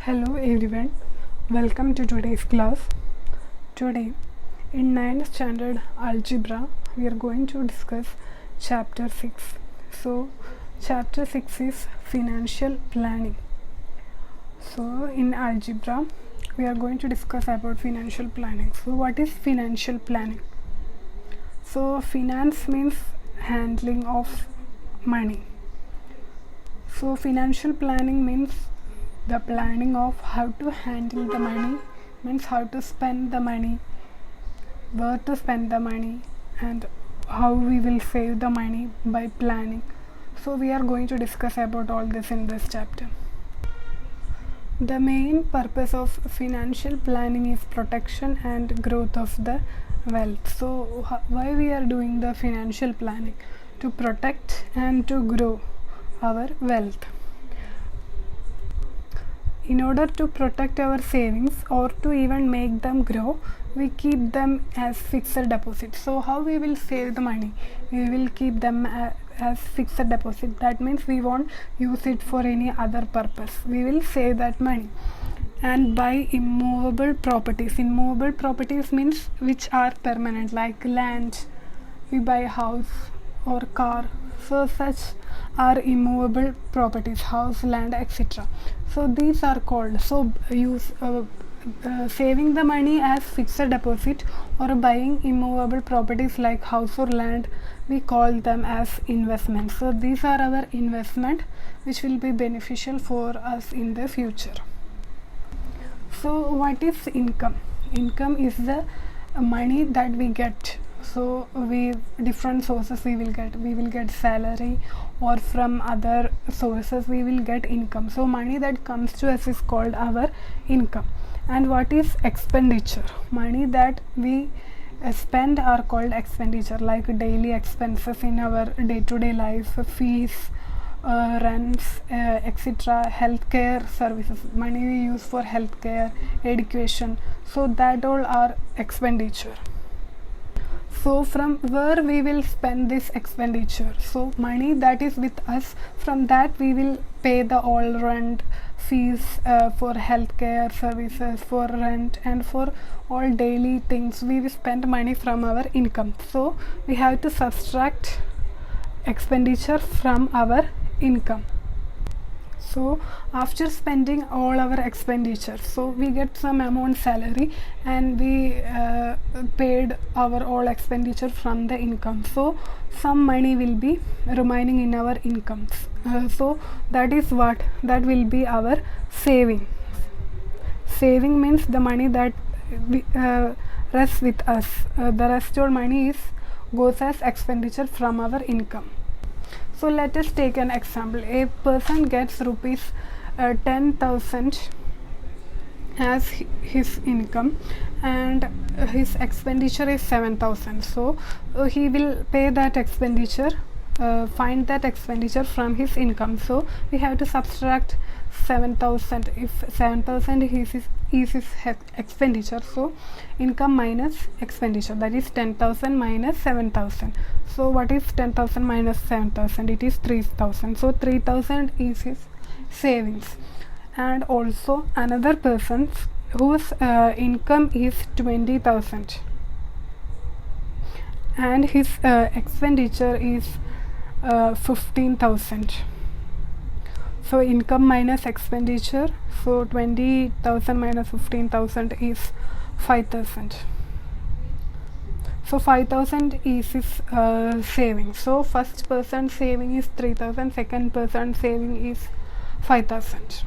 Hello everyone, welcome to today's class. Today in 9th standard algebra we are going to discuss chapter 6. So chapter 6 is financial planning. So in algebra we are going to discuss about financial planning. So what is financial planning? So finance means handling of money. So financial planning means the planning of how to handle the money, means how to spend the money, where to spend the money, and how we will save the money by planning. So we are going to discuss about all this in this chapter. The main purpose of financial planning is protection and growth of the wealth. So why we are doing the financial planning? To protect and to grow our wealth. In order to protect our savings or to even make them grow, we keep them as fixed deposit. So how we will save the money? We will keep them as fixed deposit. That means we won't use it for any other purpose. We will save that money. And buy immovable properties. Immovable properties means which are permanent, like land. We buy house or car. So such are immovable properties, house, land, etc. So these are called, so use saving the money as fixed deposit or buying immovable properties like house or land, we call them as investments. So these are our investment which will be beneficial for us in the future. So what is income? Income is the money that we get. So we different sources we will get salary, or from other sources we will get income. So money that comes to us is called our income. And what is expenditure? Money that we spend are called expenditure, like daily expenses in our day-to-day life, fees, rents, etc. Healthcare services, money we use for healthcare, education. So that all are expenditure. So from where we will spend this expenditure? So money that is with us, from that we will pay the all rent, fees for healthcare services, for rent, and for all daily things we will spend money from our income. So we have to subtract expenditure from our income. So after spending all our expenditure, so we get some amount salary and we paid our all expenditure from the income. So some money will be remaining in our incomes. So that is what that will be our saving. Saving means the money that rests with us. The rest of money goes as expenditure from our income. So let us take an example. A person gets rupees 10,000 as his income and his expenditure is 7,000. So he will pay that expenditure, find that expenditure from his income. So we have to subtract 7,000. If 7,000 is his expenditure, so income minus expenditure, that is 10,000 minus 7,000. So what is 10,000 minus 7,000? It is 3,000. So 3,000 is his savings. And also another person whose income is 20,000 and his expenditure is 15,000. So income minus expenditure, so 20,000 minus 15,000 is 5,000. So 5,000 is his saving. So first person saving is 3,000, second person saving is 5,000.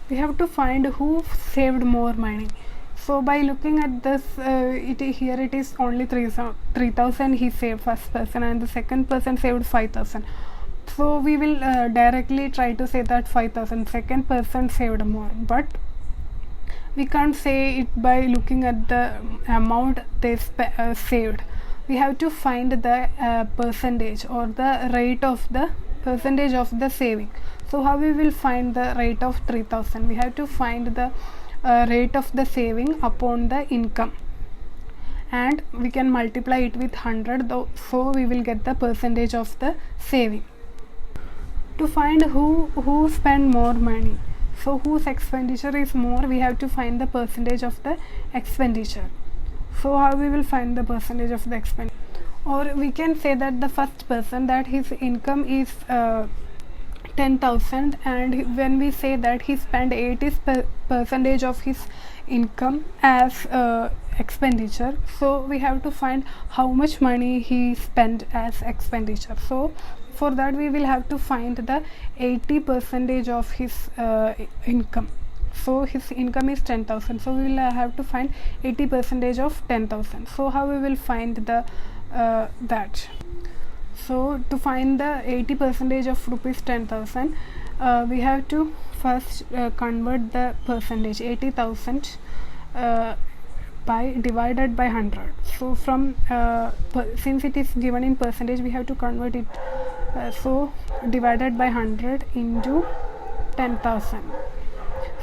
We have to find who saved more money. So by looking at this, here it is only 3,000 he saved, first person, and the second person saved 5,000. So we will directly try to say that 5,000, second person saved more, but we can't say it by looking at the amount they saved. We have to find the percentage or the rate of the percentage of the saving. So how we will find the rate of 3,000? We have to find the rate of the saving upon the income, and we can multiply it with 100, so we will get the percentage of the saving. To find who spend more money, So whose expenditure is more, we have to find the percentage of the expenditure. So how we will find the percentage of the expenditure? Or we can say that the first person, that his income is 10,000, and when we say that he spent 80% of his income as expenditure, so we have to find how much money he spent as expenditure. So for that we will have to find the 80% of his income. So his income is 10,000, so we will have to find 80% of 10,000. So how we will find the that? So to find the 80% of rupees 10,000, we have to first convert the percentage 80,000 by divided by 100. So from since it is given in percentage, we have to convert it, so divided by 100 into 10,000.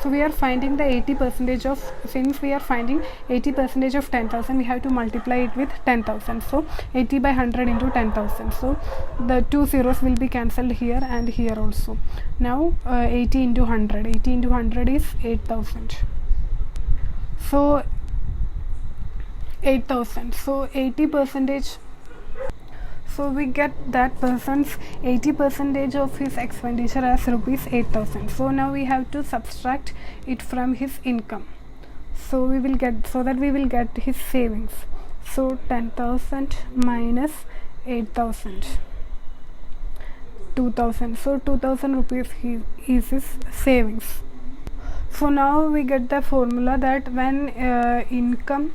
So we are finding the 80% of, since we are finding 80% of 10,000, we have to multiply it with 10,000. So 80 by 100 into 10,000. So the two zeros will be cancelled here and here also. Now 80 into 100. 80 into 100 is 8,000. So 8,000. So 80%. So we get that person's 80% of his expenditure as rupees 8,000. So now we have to subtract it from his income. So we will get, so that we will get his savings. So 10,000 minus 8,000, 2,000. So 2,000 rupees is his savings. So now we get the formula that when income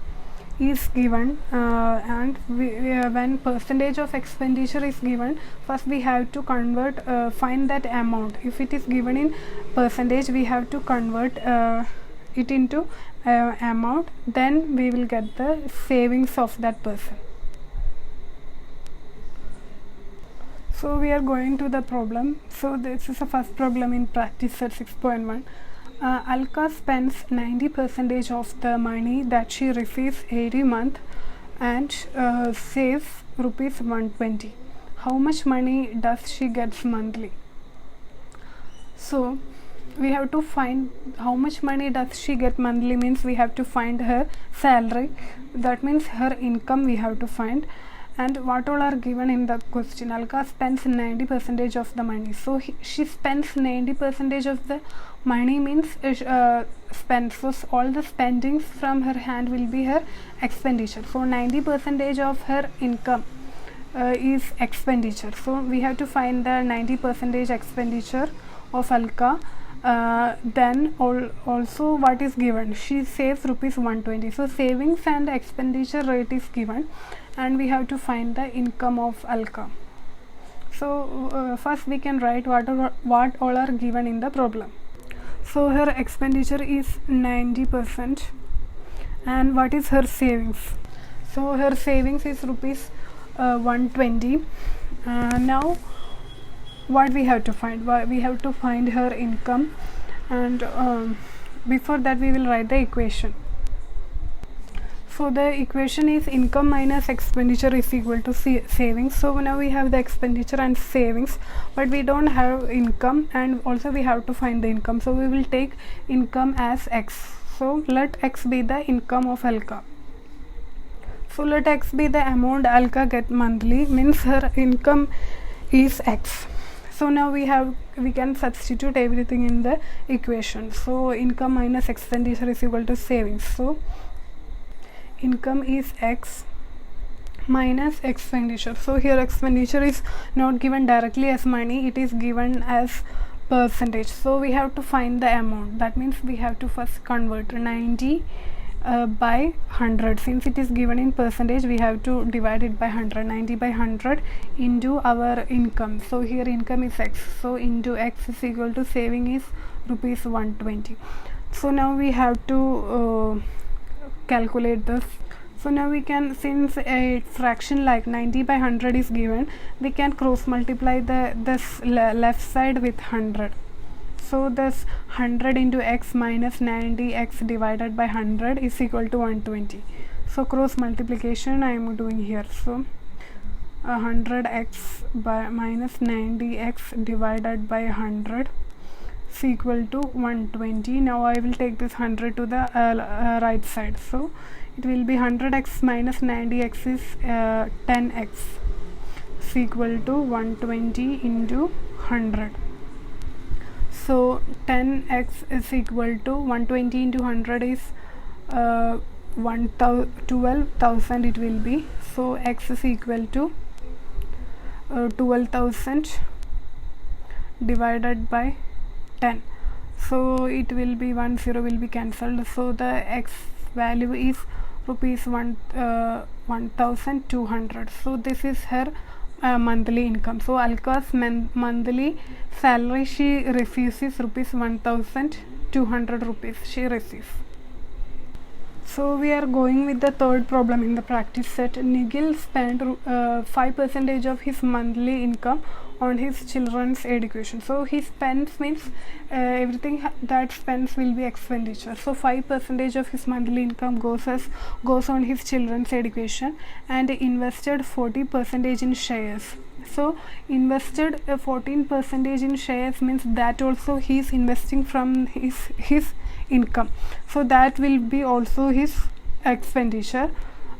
is given and when percentage of expenditure is given, first we have to convert, find that amount. If it is given in percentage, we have to convert it into amount, then we will get the savings of that person. So we are going to the problem. So this is the first problem in practice set 6.1. Alka spends 90% of the money that she receives every month and saves rupees 120. How much money does she get monthly? So we have to find how much money does she get monthly, means we have to find her salary, that means her income we have to find, and what all are given in the question. Alka spends 90% of the money. So she spends 90% of the money, means spends. So all the spendings from her hand will be her expenditure. So 90% of her income is expenditure. So we have to find the 90% expenditure of Alka. Then also what is given, she saves rupees 120. So savings and expenditure rate is given, and we have to find the income of Alka. So first we can write what all are given in the problem. So her expenditure is 90%, and what is her savings? So her savings is rupees 120. Now what we have to find? We have to find her income, and before that we will write the equation. So the equation is income minus expenditure is equal to savings. So now we have the expenditure and savings, but we don't have income, and also we have to find the income. So we will take income as x. So let x be the income of Alka. So let x be the amount Alka get monthly, means her income is x. So now we can substitute everything in the equation. So income minus expenditure is equal to savings. So income is x minus expenditure. So here expenditure is not given directly as money, it is given as percentage. So we have to find the amount. That means we have to first convert 90 by 100. Since it is given in percentage, we have to divide it by 100. 90 by 100 into our income. So here income is x. So into x is equal to saving is rupees 120. So now we have to calculate this. So now we can, since a fraction like 90 by 100 is given, we can cross multiply this left side with 100. So this 100 into x minus 90x divided by 100 is equal to 120. So cross multiplication I am doing here. So 100x by minus 90x divided by 100. is equal to 120. Now I will take this 100 to the right side, so it will be 100x minus 90x is 10x is equal to 120 into 100. So 10x is equal to 120 into 100 is 12,000 it will be. So x is equal to 12,000 divided by 10. So it will be 10 will be cancelled. So the x value is rupees 1,200. So this is her monthly income. So Alka's monthly salary she receives is rupees 1,200 rupees she receives. So we are going with the third problem in the practice set. Nigel spent 5% of his monthly income on his children's education. So he spends means everything that spends will be expenditure. So 5% of his monthly income goes on his children's education, and invested 40% in shares. So invested 14% in shares means that also he is investing from his income, so that will be also his expenditure.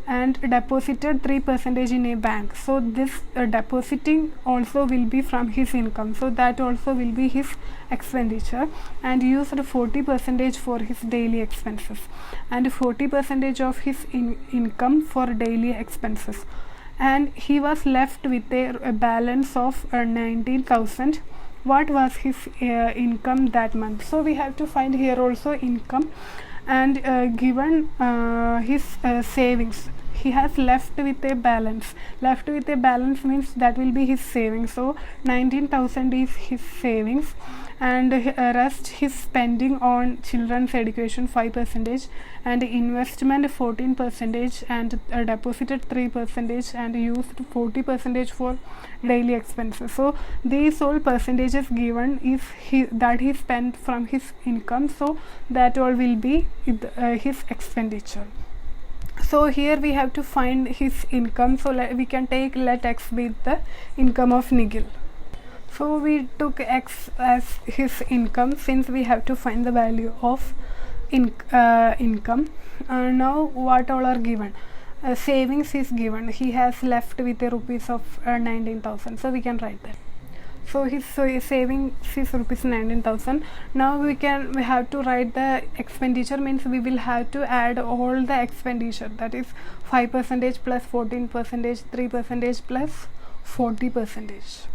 And deposited 3% in a bank, so this depositing also will be from his income, so that also will be his expenditure. And used 40% for his daily expenses, and 40% of his income for daily expenses. And he was left with a balance of 19,000. What was his income that month? So we have to find here also income, and given his savings, he has left with a balance. Left with a balance means that will be his savings. So 19,000 is his savings, and rest his spending on children's education 5%, and investment 14%, and deposited 3%, and used 40% for daily expenses. So these all percentages given is that he spent from his income, so that all will be his expenditure. So here we have to find his income. So we can take let x be the income of Nigel. So we took x as his income, since we have to find the value of income. Now what all are given? Savings is given. He has left with a rupees of 19,000, so we can write that. So his savings is rupees 19,000. Now we have to write the expenditure, means we will have to add all the expenditure, that is 5% plus 14%, 3% plus 40%.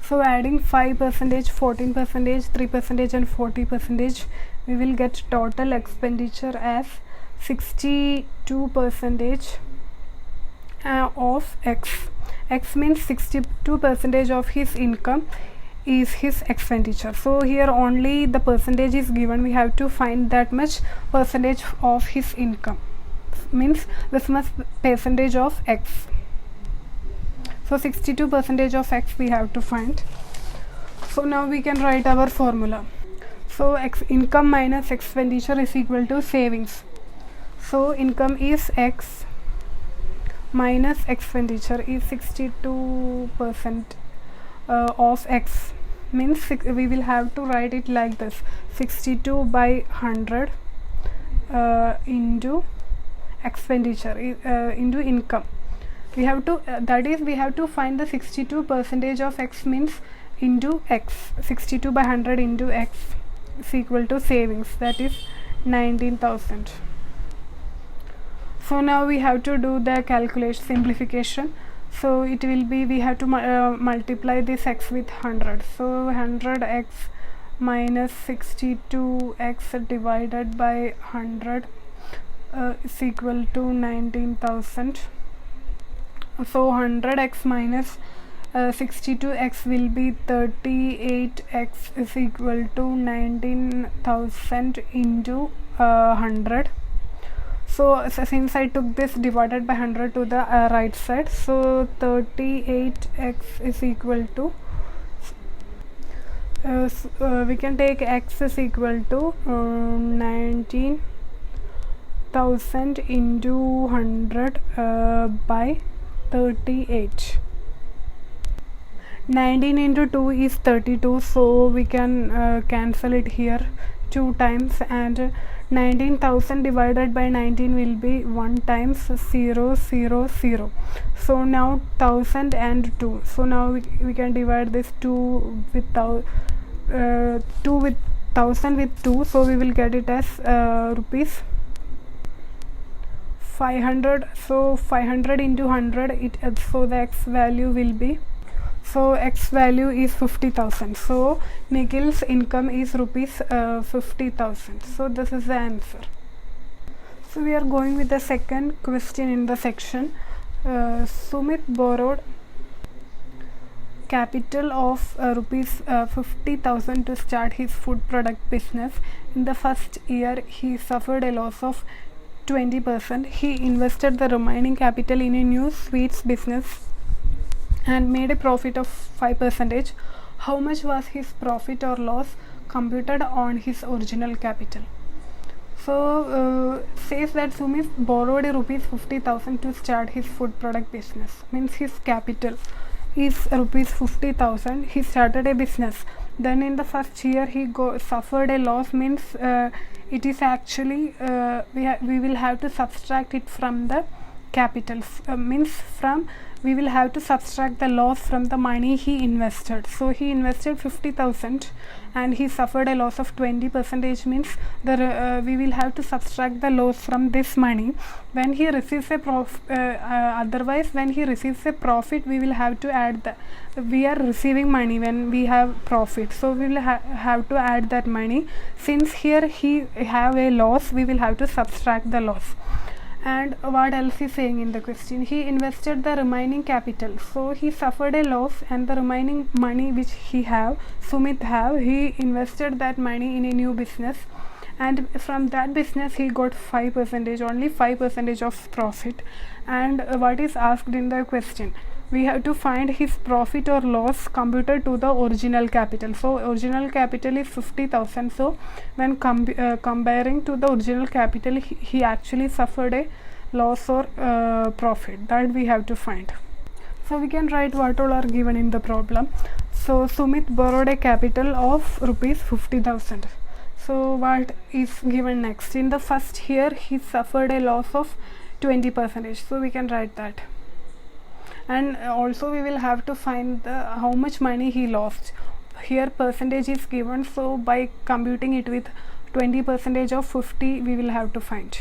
So adding 5%, 14%, 3% and 40%, we will get total expenditure as 62% of x. X means 62% of his income is his expenditure. So here only the percentage is given. We have to find that much percentage of his income, means this much percentage of x. So 62% of x we have to find. So now we can write our formula. So income minus expenditure is equal to savings. So income is x minus expenditure is 62% of x, means we will have to write it like this: 62 by 100 into expenditure into income. We have to that is we have to find the 62% of x, means into x. 62 by 100 into x is equal to savings, that is 19,000. So now we have to do the calculation simplification. So it will be, we have to multiply this x with 100. So 100x minus 62x divided by 100 is equal to 19,000. So 100x minus 62x will be 38x is equal to 19,000 into 100. So since I took this divided by 100 to the right side, so 38x is equal to we can take x is equal to 19,000 into 100 by 38. 19 into 2 is 32, so we can cancel it here 2 times, and 19,000 divided by 19 will be 1 times 0 0 0. So now 1000 and 2, so now we can divide this 2 with 2 with 1000 with 2, so we will get it as rupees 500. So 500 into 100, so the x value will be, so x value is 50,000. So Nikhil's income is rupees 50,000. So this is the answer. So we are going with the second question in the section. Sumit borrowed capital of rupees 50,000 to start his food product business. In the first year he suffered a loss of 20%. He invested the remaining capital in a new sweets business and made a profit of 5%. How much was his profit or loss computed on his original capital? So says that Sumit borrowed rupees 50,000 to start his food product business. Means his capital is rupees 50,000. He started a business. Then in the first year he suffered a loss. Means it is actually we will have to subtract it from the capital. Means from we will have to subtract the loss from the money he invested. So he invested 50,000 and he suffered a loss of 20%. Means we will have to subtract the loss from this money. When he receives a otherwise when he receives a profit, we will have to add the, we are receiving money when we have profit, so we will have to add that money. Since here he have a loss, we will have to subtract the loss. And what else is saying in the question? He invested the remaining capital, so he suffered a loss, and the remaining money which Sumit have, he invested that money in a new business, and from that business he got 5%, only 5% of profit. And what is asked in the question? We have to find his profit or loss computed to the original capital. So original capital is 50,000. So when comparing to the original capital, he actually suffered a loss or profit. That we have to find. So we can write what all are given in the problem. So Sumit borrowed a capital of rupees 50,000. So what is given next? In the first year he suffered a loss of 20%. So we can write that. And also we will have to find how much money he lost. Here percentage is given, so by computing it with 20% of 50, we will have to find.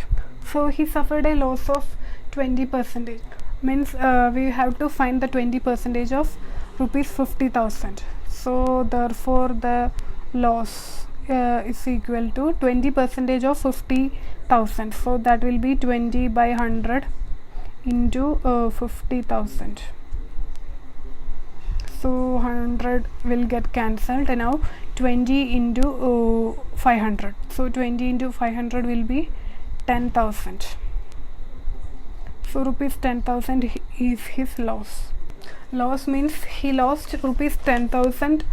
So he suffered a loss of 20%. Means we have to find the 20% of rupees 50,000. So therefore the loss is equal to 20% of 50,000. So that will be 20 by 100 into 50,000. So 100 will get cancelled, and now 20 into 500. So 20 into 500 will be 10,000. So rupees 10,000 is his loss. Loss means he lost rupees 10,000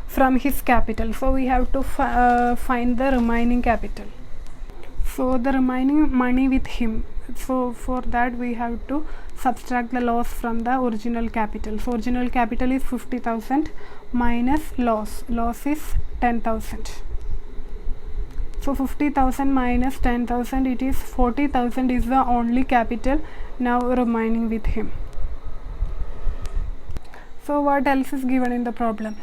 from his capital. So we have to find the remaining capital. So the remaining money with him. So for that we have to subtract the loss from the original capital. So original capital is 50,000 minus loss. Loss is 10,000. So 50,000 minus 10,000, it is 40,000 is the only capital now remaining with him. So what else is given in the problem?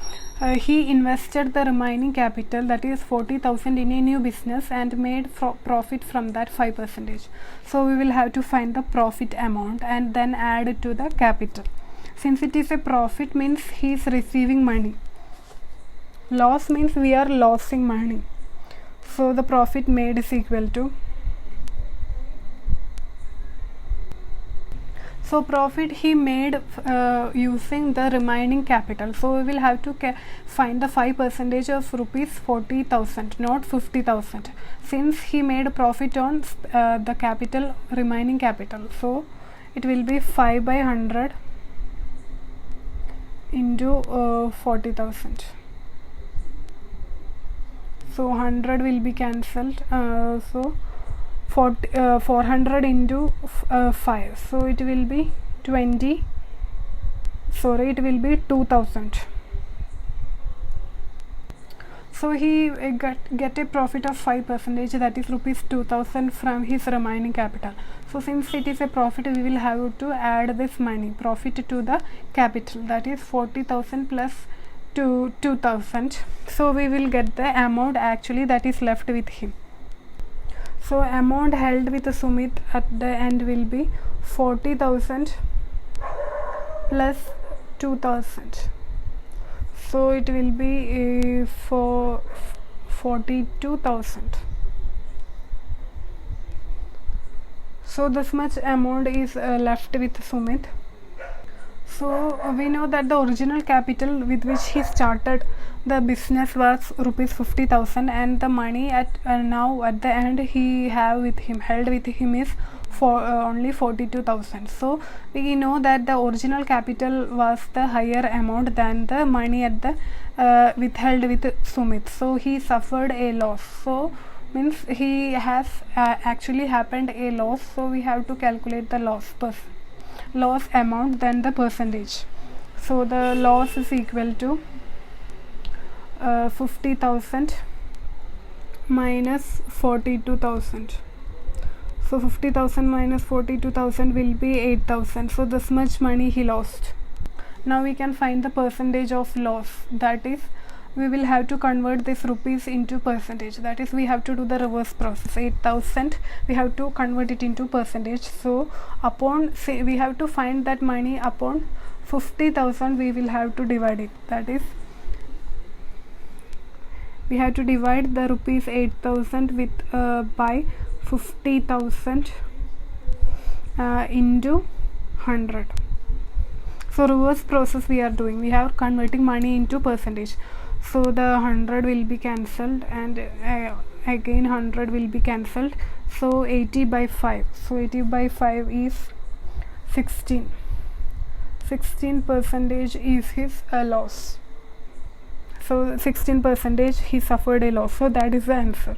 He invested the remaining capital, that is 40,000, in a new business and made profit from that 5%. So we will have to find the profit amount and then add it to the capital. Since it is a profit, means he is receiving money. Loss means we are losing money. So the profit made is equal to, so profit he made using the remaining capital. So we will have to find the 5% of rupees 40,000, not 50,000. Since he made profit on the capital, remaining capital, so it will be 5 by 100 into 40,000. So 100 will be cancelled. So 400 into 5, so it will be 20 sorry, it will be 2000. So he get a profit of 5%, that is rupees 2000 from his remaining capital. So since it is a profit, we will have to add this money profit to the capital, that is 40,000 plus 2,000. So we will get the amount actually that is left with him. So amount held with Sumit at the end will be 40,000 plus 2,000. So it will be for 42,000. So this much amount is left with Sumit. So we know that the original capital with which he started the business was rupees 50,000, and the money at now at the end he held with him is for only 42,000. So we know that the original capital was the higher amount than the money at the withheld with Sumit. So he suffered a loss. So means he has actually happened a loss. So we have to calculate the loss amount than the percentage. So the loss is equal to 50,000 minus 42,000. So 50,000 minus 42,000 will be 8,000. So this much money he lost. Now we can find the percentage of loss, that is we will have to convert this rupees into percentage, that is we have to do the reverse process. 8,000 we have to convert it into percentage. So upon we have to find that money upon 50,000 we will have to divide it, that is we have to divide the rupees 8,000 with by 50,000 into 100. So reverse process we are doing, we are converting money into percentage. So the 100 will be cancelled, and again 100 will be cancelled. So 80 by 5. So 80 by 5 is 16. 16% is his loss. So 16% he suffered a loss. So that is the answer.